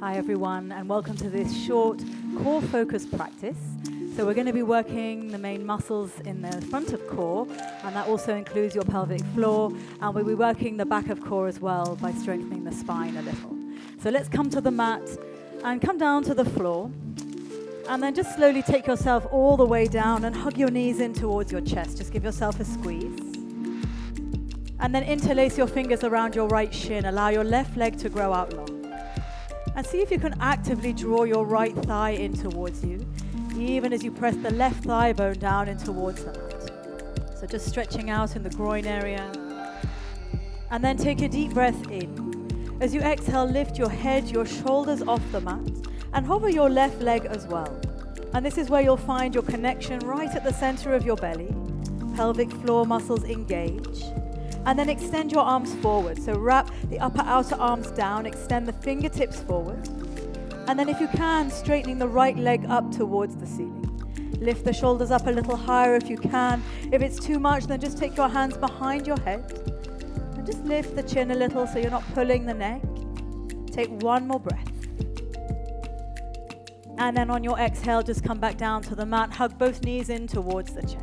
Hi everyone, and welcome to this short core focus practice. So we're going to be working the main muscles in the front of core, and that also includes your pelvic floor, and we'll be working the back of core as well by strengthening the spine a little. So let's come to the mat and come down to the floor, and then just slowly take yourself all the way down and hug your knees in towards your chest. Just give yourself a squeeze. And then interlace your fingers around your right shin. Allow your left leg to grow out long. And see if you can actively draw your right thigh in towards you, even as you press the left thigh bone down in towards the mat. So just stretching out in the groin area. And then take a deep breath in. As you exhale, lift your head, your shoulders off the mat, and hover your left leg as well. And this is where you'll find your connection right at the center of your belly. Pelvic floor muscles engage. And then extend your arms forward. So wrap the upper outer arms down, extend the fingertips forward. And then if you can, straightening the right leg up towards the ceiling. Lift the shoulders up a little higher if you can. If it's too much, then just take your hands behind your head. And just lift the chin a little so you're not pulling the neck. Take one more breath. And then on your exhale, just come back down to the mat. Hug both knees in towards the chest.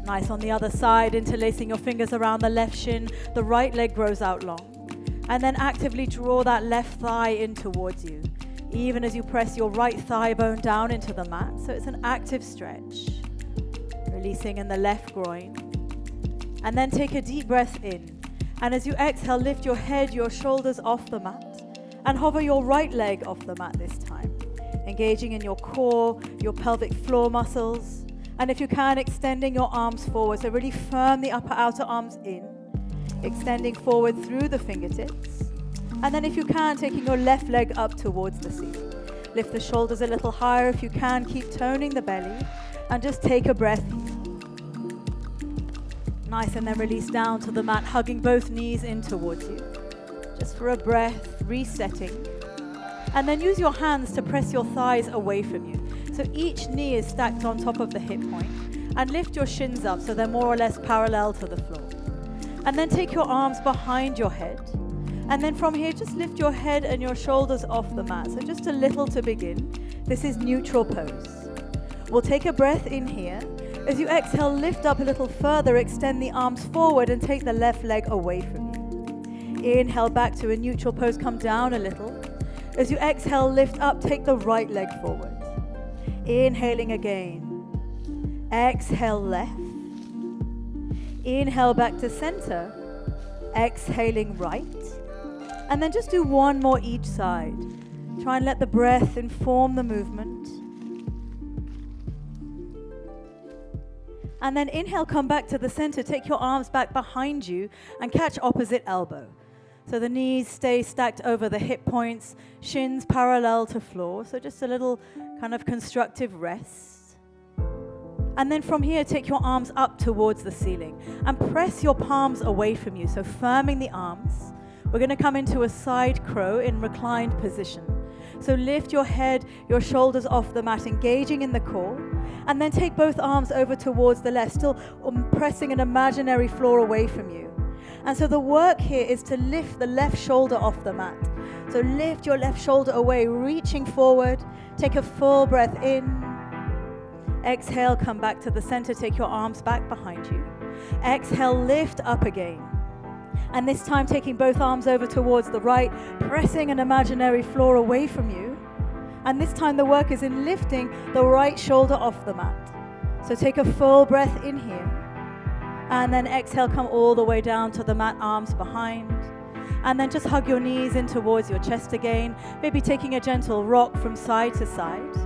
Nice on the other side, interlacing your fingers around the left shin. The right leg grows out long. And then actively draw that left thigh in towards you, even as you press your right thigh bone down into the mat. So it's an active stretch. Releasing in the left groin. And then take a deep breath in. And as you exhale, lift your head, your shoulders off the mat. And hover your right leg off the mat this time. Engaging in your core, your pelvic floor muscles. And if you can, extending your arms forward. So really firm the upper outer arms in. Extending forward through the fingertips. And then if you can, taking your left leg up towards the ceiling. Lift the shoulders a little higher if you can. Keep toning the belly. And just take a breath here. Nice, and then release down to the mat, hugging both knees in towards you. Just for a breath, resetting. And then use your hands to press your thighs away from you. So each knee is stacked on top of the hip point. And lift your shins up so they're more or less parallel to the floor. And then take your arms behind your head. And then from here, just lift your head and your shoulders off the mat. So just a little to begin. This is neutral pose. We'll take a breath in here. As you exhale, lift up a little further, extend the arms forward and take the left leg away from you. Inhale back to a neutral pose, come down a little. As you exhale, lift up, take the right leg forward. Inhaling again. Exhale left. Inhale back to center. Exhaling right. And then just do one more each side. Try and let the breath inform the movement. And then inhale, come back to the center. Take your arms back behind you and catch opposite elbow. So the knees stay stacked over the hip points, shins parallel to floor. So just a little kind of constructive rest. And then from here, take your arms up towards the ceiling and press your palms away from you. So firming the arms. We're going to come into a side crow in reclined position. So lift your head, your shoulders off the mat, engaging in the core. And then take both arms over towards the left, still pressing an imaginary floor away from you. And so the work here is to lift the left shoulder off the mat. So lift your left shoulder away, reaching forward. Take a full breath in. Exhale, come back to the center. Take your arms back behind you. Exhale, lift up again. And this time taking both arms over towards the right, pressing an imaginary floor away from you. And this time the work is in lifting the right shoulder off the mat. So take a full breath in here. And then exhale, come all the way down to the mat, arms behind. And then just hug your knees in towards your chest again. Maybe taking a gentle rock from side to side.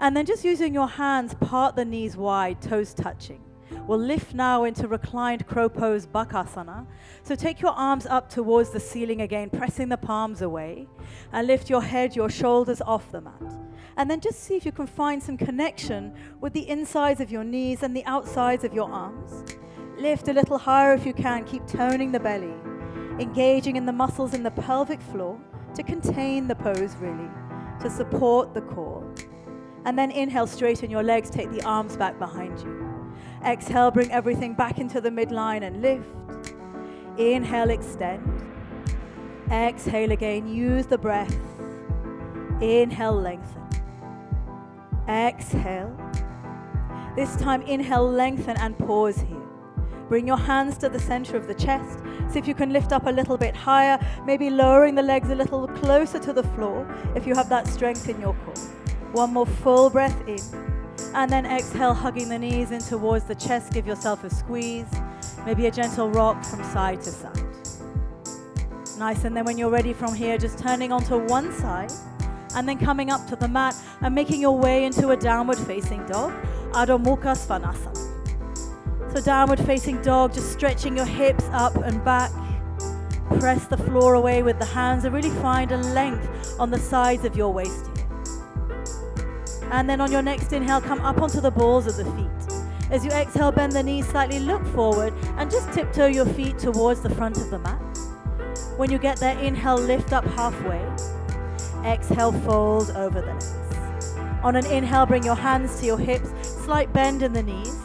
And then just using your hands, part the knees wide, toes touching. We'll lift now into reclined crow pose, Bakasana. So take your arms up towards the ceiling again, pressing the palms away. And lift your head, your shoulders off the mat. And then just see if you can find some connection with the insides of your knees and the outsides of your arms. Lift a little higher if you can. Keep toning the belly. Engaging in the muscles in the pelvic floor to contain the pose really, to support the core. And then inhale, straighten your legs. Take the arms back behind you. Exhale, bring everything back into the midline and lift. Inhale, extend. Exhale again, use the breath. Inhale, lengthen. Exhale. This time, inhale, lengthen and pause here. Bring your hands to the center of the chest. See if you can lift up a little bit higher, maybe lowering the legs a little closer to the floor if you have that strength in your core. One more full breath in. And then exhale, hugging the knees in towards the chest. Give yourself a squeeze. Maybe a gentle rock from side to side. Nice, and then when you're ready from here, just turning onto one side and then coming up to the mat and making your way into a downward facing dog, Adho Mukha Svanasana. So downward facing dog, just stretching your hips up and back. Press the floor away with the hands and really find a length on the sides of your waist here. And then on your next inhale, come up onto the balls of the feet. As you exhale, bend the knees slightly, look forward and just tiptoe your feet towards the front of the mat. When you get there, inhale, lift up halfway. Exhale, fold over the legs. On an inhale, bring your hands to your hips, slight bend in the knees,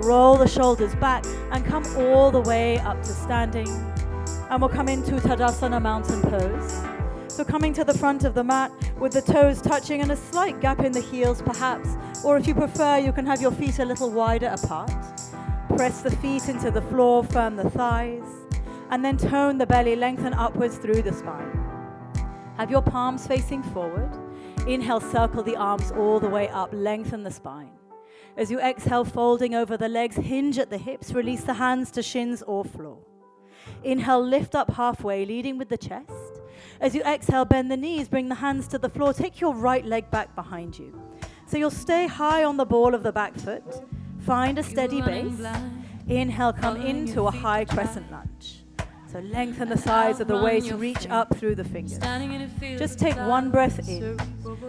roll the shoulders back and come all the way up to standing. And we'll come into Tadasana mountain pose. So coming to the front of the mat with the toes touching and a slight gap in the heels perhaps, or if you prefer, you can have your feet a little wider apart. Press the feet into the floor, firm the thighs, and then tone the belly, lengthen upwards through the spine. Have your palms facing forward. Inhale, circle the arms all the way up, lengthen the spine. As you exhale, folding over the legs, hinge at the hips, release the hands to shins or floor. Inhale, lift up halfway, leading with the chest. As you exhale, bend the knees, bring the hands to the floor, take your right leg back behind you. So you'll stay high on the ball of the back foot, find a steady base. Inhale, come into a high crescent lunge. So lengthen the sides of the waist, reach up through the fingers. Just take one breath in.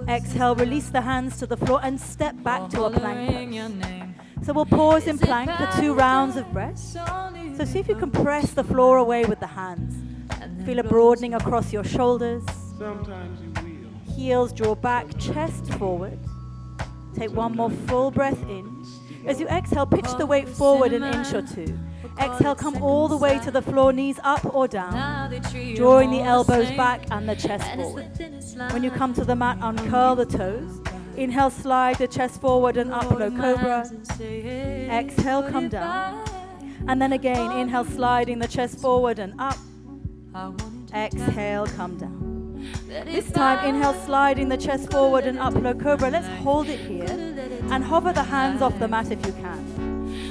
Exhale, release the hands to the floor and step back to a plank pose. So we'll pause in plank for 2 rounds of breath. So see if you can press the floor away with the hands. Feel a broadening across your shoulders. Heels draw back, chest forward. Take one more full breath in. As you exhale, pitch the weight forward an inch or 2. Exhale, come all the way to the floor, knees up or down, drawing the elbows back and the chest forward. When you come to the mat, uncurl the toes. Inhale, slide the chest forward and up, low cobra. Exhale, come down. And then again, inhale, sliding the chest forward and up. Exhale, come down. This time, inhale, sliding the chest forward and up, low cobra. Let's hold it here and hover the hands off the mat if you can.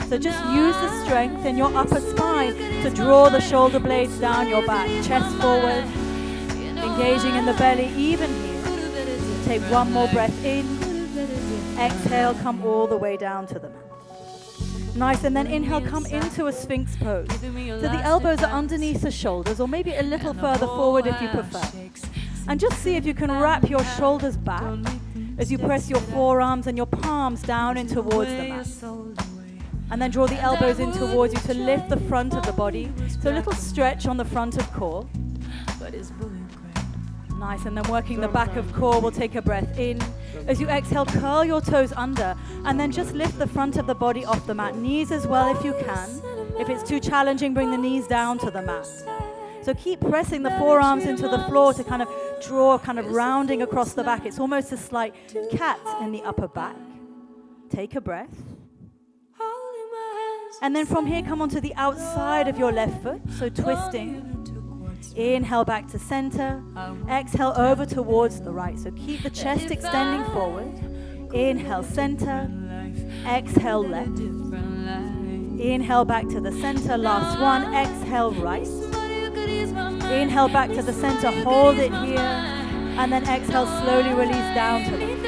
So just use the strength in your upper spine to draw the shoulder blades down your back. Chest forward, engaging in the belly, even here. Take one more breath in. Exhale, come all the way down to the mat. Nice, and then inhale, come into a Sphinx pose. So the elbows are underneath the shoulders, or maybe a little further forward if you prefer. And just see if you can wrap your shoulders back as you press your forearms and your palms down in towards the mat. And then draw the elbows in towards you to lift the front of the body. So a little stretch on the front of core. Nice, and then working the back of core, we'll take a breath in. As you exhale, curl your toes under, and then just lift the front of the body off the mat. Knees as well if you can. If it's too challenging, bring the knees down to the mat. So keep pressing the forearms into the floor to kind of draw, kind of rounding across the back. It's almost a slight cat in the upper back. Take a breath. And then from here, come onto the outside of your left foot, so twisting. Inhale back to center. Exhale over towards the right. So keep the chest extending forward. Inhale center. Exhale left. Inhale back to the center. Last one. Exhale right. Inhale back to the center. Hold it here. And then exhale, slowly release down to left.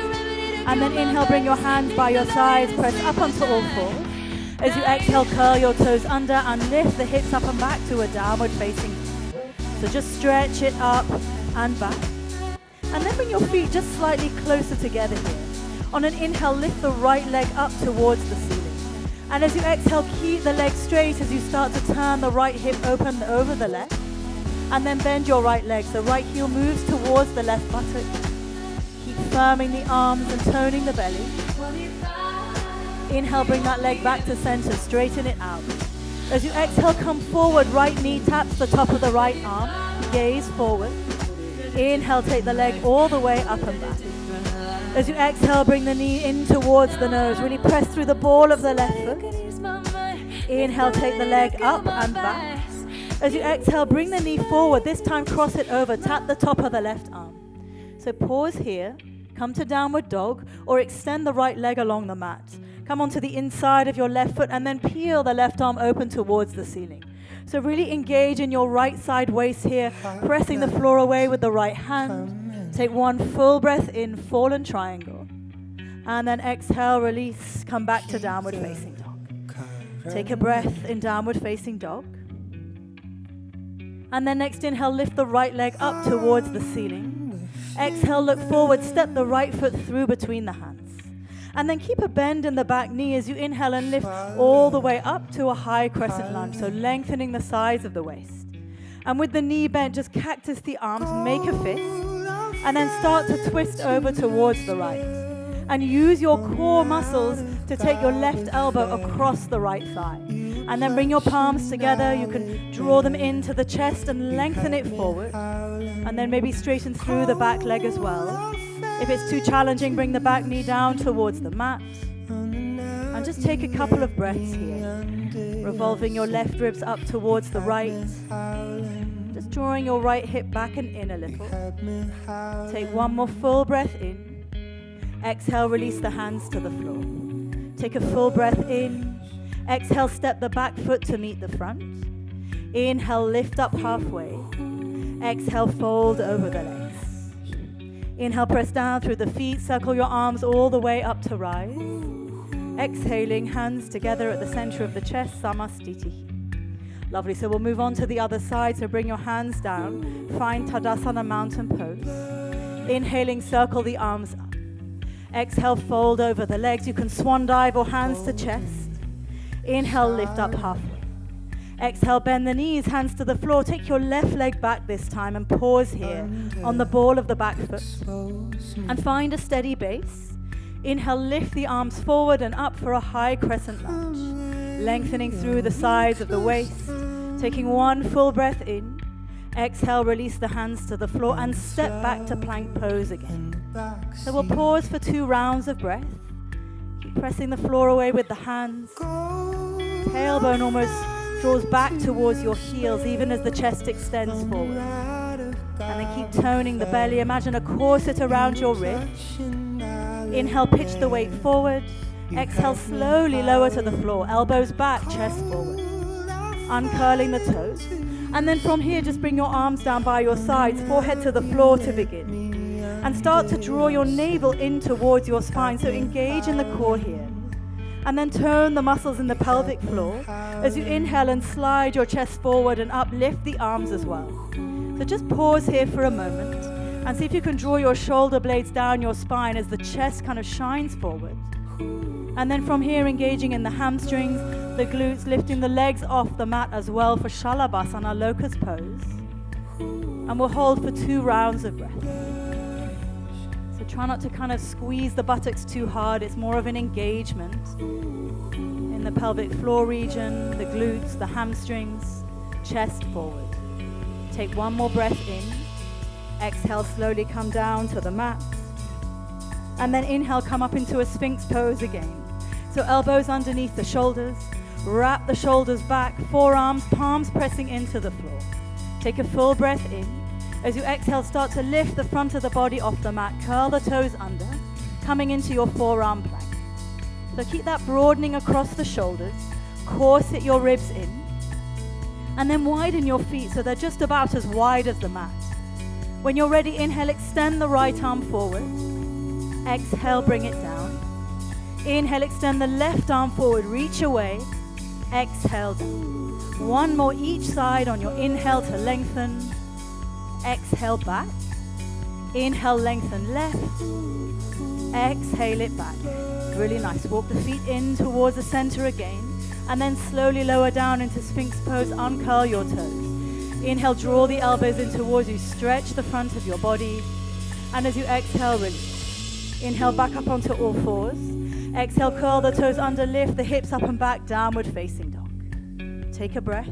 And then inhale, bring your hands by your sides. Press up onto all fours. As you exhale, curl your toes under and lift the hips up and back to a downward facing. So just stretch it up and back. And then bring your feet just slightly closer together here. On an inhale, lift the right leg up towards the ceiling. And as you exhale, keep the leg straight as you start to turn the right hip open over the left. And then bend your right leg. So right heel moves towards the left buttock. Keep firming the arms and toning the belly. Inhale, bring that leg back to center, straighten it out. As you exhale, come forward. Right knee taps the top of the right arm. Gaze forward. Inhale, take the leg all the way up and back. As you exhale, bring the knee in towards the nose. Really press through the ball of the left foot. Inhale, take the leg up and back. As you exhale, bring the knee forward. This time, cross it over. Tap the top of the left arm. So pause here. Come to downward dog or extend the right leg along the mat. Come onto the inside of your left foot and then peel the left arm open towards the ceiling. So really engage in your right side waist here, pressing the floor away with the right hand. Take one full breath in, fallen triangle. And then exhale, release, come back to downward facing dog. Take a breath in downward facing dog. And then next inhale, lift the right leg up towards the ceiling. Exhale, look forward, step the right foot through between the hands. And then keep a bend in the back knee as you inhale and lift all the way up to a high crescent lunge, so lengthening the sides of the waist. And with the knee bent, just cactus the arms, make a fist, and then start to twist over towards the right. And use your core muscles to take your left elbow across the right thigh. And then bring your palms together. You can draw them into the chest and lengthen it forward. And then maybe straighten through the back leg as well. If it's too challenging, bring the back knee down towards the mat. And just take a couple of breaths here. Revolving your left ribs up towards the right. Just drawing your right hip back and in a little. Take one more full breath in. Exhale, release the hands to the floor. Take a full breath in. Exhale, step the back foot to meet the front. Inhale, lift up halfway. Exhale, fold over the legs. Inhale, press down through the feet. Circle your arms all the way up to rise. Exhaling, hands together at the center of the chest, Samastiti. Lovely, so we'll move on to the other side. So bring your hands down. Find Tadasana mountain pose. Inhaling, circle the arms up. Exhale, fold over the legs. You can swan dive or hands to chest. Inhale, lift up halfway. Exhale, bend the knees, hands to the floor. Take your left leg back this time and pause here on the ball of the back foot. And find a steady base. Inhale, lift the arms forward and up for a high crescent lunge. Lengthening through the sides of the waist. Taking one full breath in. Exhale, release the hands to the floor and step back to plank pose again. So we'll pause for 2 rounds of breath. Keep pressing the floor away with the hands. Tailbone almost draws back towards your heels even as the chest extends forward. And then keep toning the belly. Imagine a corset around your ribs. Inhale, pitch the weight forward. Exhale, slowly lower to the floor. Elbows back, chest forward. Uncurling the toes. And then from here, just bring your arms down by your sides, forehead to the floor to begin. And start to draw your navel in towards your spine. So engage in the core here. And then turn the muscles in the pelvic floor. As you inhale and slide your chest forward and up, lift the arms as well. So just pause here for a moment and see if you can draw your shoulder blades down your spine as the chest kind of shines forward. And then from here, engaging in the hamstrings, the glutes, lifting the legs off the mat as well for Shalabhasana, locust pose. And we'll hold for 2 rounds of breath. So try not to kind of squeeze the buttocks too hard. It's more of an engagement in the pelvic floor region, the glutes, the hamstrings, chest forward. Take one more breath in. Exhale, slowly come down to the mat. And then inhale, come up into a Sphinx pose again. So elbows underneath the shoulders. Wrap the shoulders back, forearms, palms pressing into the floor. Take a full breath in. As you exhale, start to lift the front of the body off the mat. Curl the toes under, coming into your forearm plank. So keep that broadening across the shoulders. Corset your ribs in. And then widen your feet so they're just about as wide as the mat. When you're ready, inhale, extend the right arm forward. Exhale, bring it down. Inhale, extend the left arm forward, reach away. Exhale down. One more each side on your inhale to lengthen. Exhale back. Inhale, lengthen left. Exhale it back. Really nice. Walk the feet in towards the center again. And then slowly lower down into Sphinx pose. Uncurl your toes. Inhale, draw the elbows in towards you. Stretch the front of your body. And as you exhale, release. Inhale, back up onto all fours. Exhale, curl the toes under, lift the hips up and back, downward facing dog. Take a breath.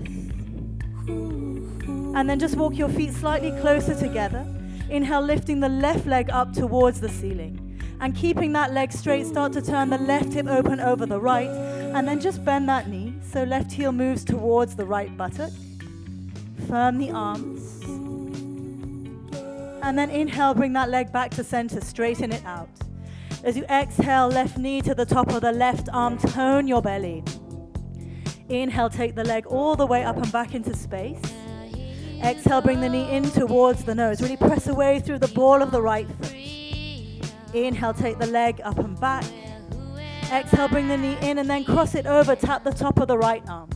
And then just walk your feet slightly closer together. Inhale, lifting the left leg up towards the ceiling. And keeping that leg straight, start to turn the left hip open over the right. And then just bend that knee. So left heel moves towards the right buttock. Firm the arms. And then inhale, bring that leg back to center, straighten it out. As you exhale, left knee to the top of the left arm, tone your belly. Inhale, take the leg all the way up and back into space. Exhale, bring the knee in towards the nose. Really press away through the ball of the right foot. Inhale, take the leg up and back. Exhale, bring the knee in and then cross it over, tap the top of the right arm.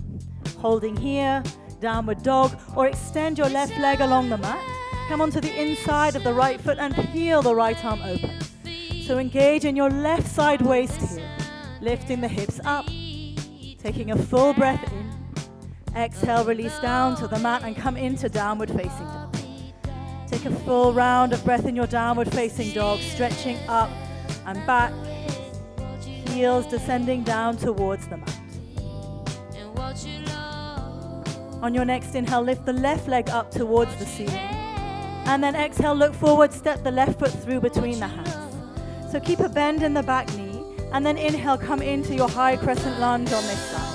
Holding here, downward dog, or extend your left leg along the mat. Come onto the inside of the right foot and peel the right arm open. So engage in your left side waist here, lifting the hips up, taking a full breath in. Exhale, release down to the mat and come into downward facing dog. Take a full round of breath in your downward facing dog, stretching up and back, heels descending down towards the mat. On your next inhale, lift the left leg up towards the ceiling. And then exhale, look forward, step the left foot through between the hands. So keep a bend in the back knee, and then inhale, come into your high crescent lunge on this side.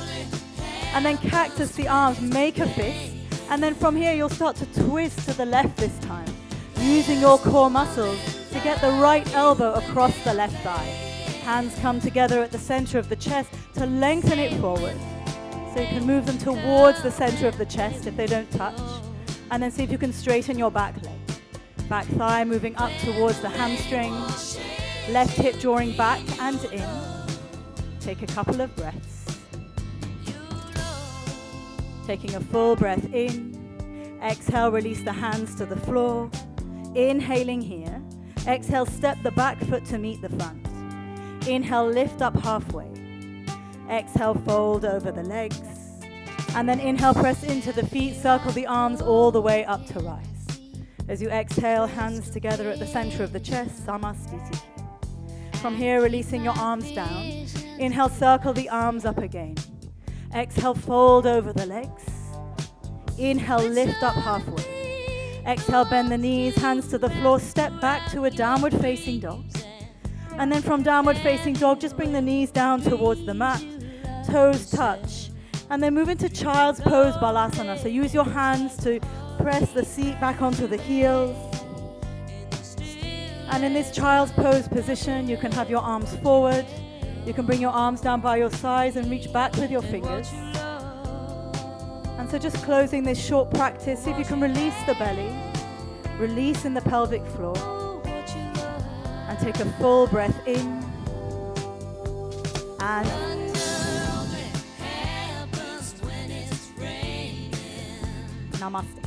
And then cactus the arms, make a fist, and then from here you'll start to twist to the left this time, using your core muscles to get the right elbow across the left thigh. Hands come together at the center of the chest to lengthen it forward. So you can move them towards the center of the chest if they don't touch, and then see if you can straighten your back leg. Back thigh moving up towards the hamstring. Left hip drawing back and in. Take a couple of breaths. Taking a full breath in. Exhale, release the hands to the floor. Inhaling here. Exhale, step the back foot to meet the front. Inhale, lift up halfway. Exhale, fold over the legs. And then inhale, press into the feet, circle the arms all the way up to rise. As you exhale, hands together at the center of the chest, Samastiti. From here, releasing your arms down. Inhale, circle the arms up again. Exhale, fold over the legs. Inhale, lift up halfway. Exhale, bend the knees, hands to the floor, step back to a downward facing dog. And then from downward facing dog, just bring the knees down towards the mat, toes touch. And then move into child's pose balasana. So use your hands to press the seat back onto the heels. And in this child's pose position, you can have your arms forward. You can bring your arms down by your sides and reach back with your fingers. And so just closing this short practice, see if you can release the belly, release in the pelvic floor, and take a full breath in and out. Namaste.